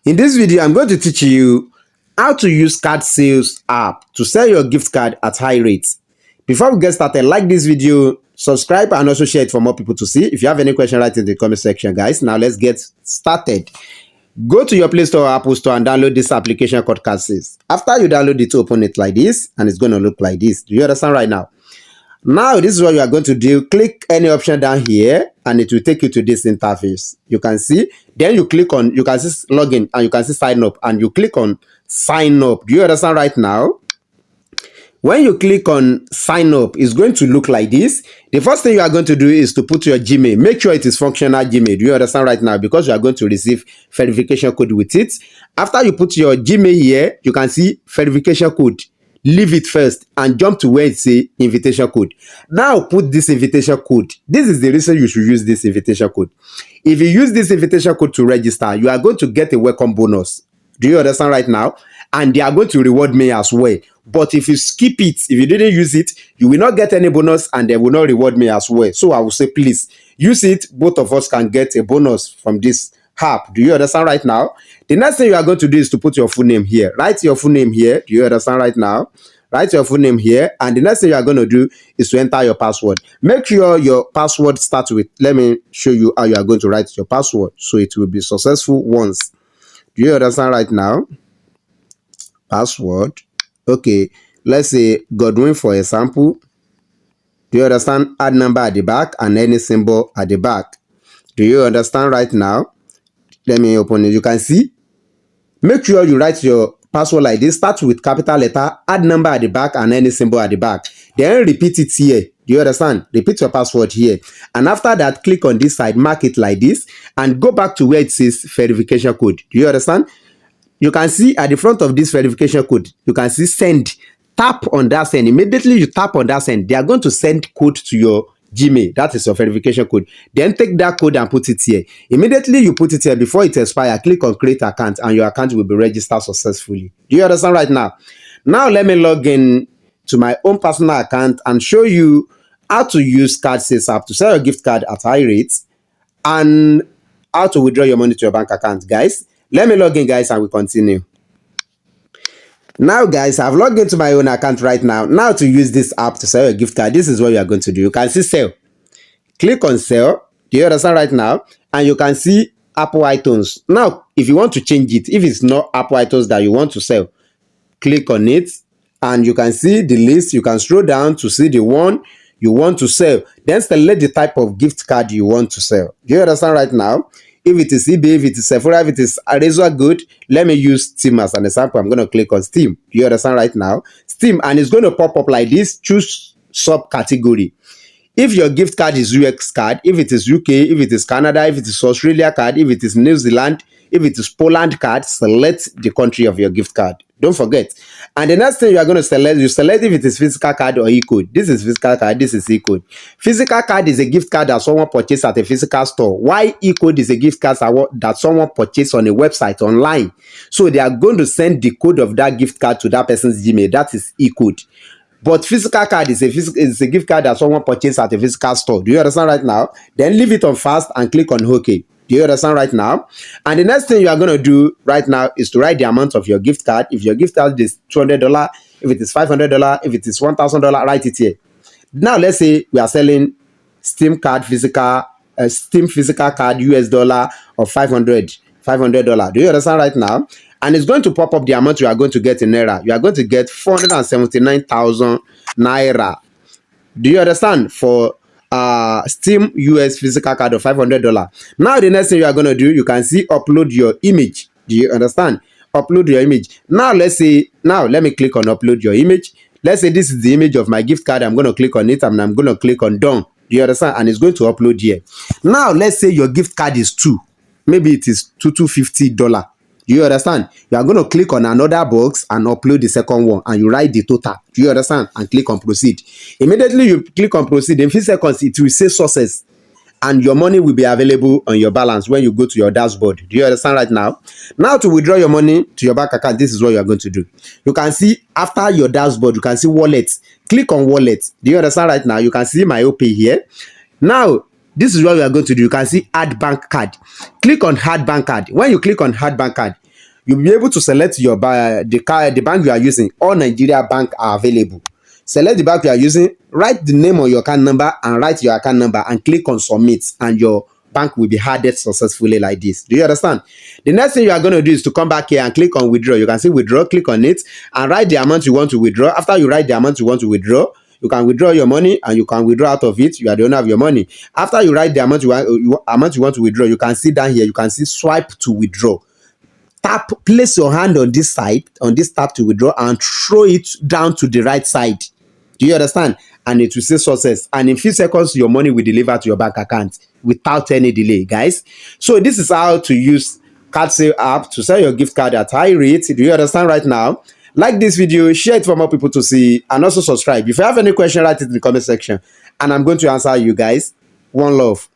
In this video, I'm going to teach you how to use card sales app to sell your gift card at high rates. Before we get started, like this video, subscribe, and also share it for more people to see. If you have any question, write in the comment section, guys. Now let's get started. Go to your Play Store or Apple Store and download this application called cardsale. After you download it, open it like this, and it's going to look like this. Do you understand right now? Now, this is what you are going to do. Click any option down here, and it will take you to this interface. You can see. Then you click on, you can see login, and you can see sign up, and you click on sign up. Do you understand right now? When you click on sign up, it's going to look like this. The first thing you are going to do is to put your Gmail. Make sure it is functional Gmail. Do you understand right now? Because you are going to receive verification code with it. After you put your Gmail here, you can see verification code. Leave it first and jump to where it says invitation code. Now put this invitation code. This is the reason you should use this invitation code. If you use this invitation code to register, you are going to get a welcome bonus. Do you understand right now? And they are going to reward me as well. But if you skip it, if you didn't use it, you will not get any bonus and they will not reward me as well. So I will say, please use it. Both of us can get a bonus from this app. Do you understand right now? The next thing you are going to do is to put your full name here. Write your full name here. Do you understand right now? Write your full name here. And the next thing you are going to do is to enter your password. Make sure your password starts with, let me show you how you are going to write your password so it will be successful once. Do you understand right now? Password. Okay. Let's say Godwin for example. Do you understand? Add number at the back and any symbol at the back. Do you understand right now? Let me open it. You can see. Make sure you write your password like this. Start with capital letter, add number at the back and any symbol at the back. Then repeat it here. Do you understand? Repeat your password here. And after that, click on this side, mark it like this, and go back to where it says verification code. Do you understand? You can see at the front of this verification code, you can see send. Tap on that send. Immediately you tap on that send, they are going to send code to your Gmail. That is your verification code. Then take that code and put it here. Immediately you put it here, before it expires, click on create account and your account will be registered successfully. Do you understand right now? Now let me log in to my own personal account and show you how to use cardsale app to sell your gift card at high rates and how to withdraw your money to your bank account, guys. Let me log in, guys, and we continue. Now, guys, I've logged into my own account right now. Now, to use this app to sell your gift card, this is what you are going to do. You can see sell. Click on sell. Do you understand right now? And you can see Apple iTunes. Now, if you want to change it, if it's not Apple iTunes that you want to sell, click on it. And you can see the list. You can scroll down to see the one you want to sell. Then select the type of gift card you want to sell. Do you understand right now? If it is eBay, if it is Sephora, if it is Razor Good, let me use Steam as an example. I'm going to click on Steam. Do you understand right now? Steam, and it's going to pop up like this. Choose subcategory. If your gift card is US card, if it is UK, if it is Canada, if it is Australia card, if it is New Zealand, if it is Poland card, select the country of your gift card. Don't forget. And the next thing you are going to select, you select if it is physical card or e-code. This is physical card, this is e-code. Physical card is a gift card that someone purchased at a physical store. Why e-code is a gift card that someone purchased on a website online. So they are going to send the code of that gift card to that person's Gmail. That is e-code. But physical card is a gift card that someone purchased at a physical store. Do you understand right now? Then leave it on fast and click on OK. Do you understand right now? And the next thing you are going to do right now is to write the amount of your gift card. If your gift card is $200, if it is $500, if it is $1,000, write it here. Now let's say we are selling Steam physical card US dollar of $500. Do you understand right now? And it's going to pop up the amount you are going to get in Naira. You are going to get 479,000 Naira. Do you understand? For Steam US physical card of $500. Now the next thing you are going to do, you can see upload your image. Do you understand? Upload your image. Now let me click on upload your image. Let's say this is the image of my gift card. I'm going to click on it and I'm going to click on done. Do you understand? And it's going to upload here. Now let's say your gift card is maybe it is $250. Do you understand? You are going to click on another box and upload the second one and you write the total. Do you understand? And click on proceed. Immediately you click on proceed, in 5 seconds it will say success and your money will be available on your balance when you go to your dashboard. Do you understand right now? Now to withdraw your money to your bank account, this is what you are going to do. You can see after your dashboard, you can see wallet. Click on wallet. Do you understand right now? You can see my OP here. Now, this is what we are going to do. You can see add bank card. Click on add bank card. When you click on add bank card, you'll be able to select your the bank you are using. All Nigeria bank are available. Select the bank you are using, write the name of your account number and write your account number and click on submit, and your bank will be added successfully like this. Do you understand? The next thing you are going to do is to come back here and click on withdraw. You can see withdraw, click on it and write the amount you want to withdraw. After you write the amount you want to withdraw, you can withdraw your money and you can withdraw out of it. You are the owner of your money. After you write the amount you want to withdraw, you can see down here, you can see swipe to withdraw. Place your hand on this side, on this tab to withdraw, and throw it down to the right side. Do you understand? And it will say success. And in few seconds, your money will deliver to your bank account without any delay, guys. So this is how to use cardsale app to sell your gift card at high rate. Do you understand right now? Like this video, share it for more people to see, and also subscribe. If you have any question, write it in the comment section, and I'm going to answer you guys. One love.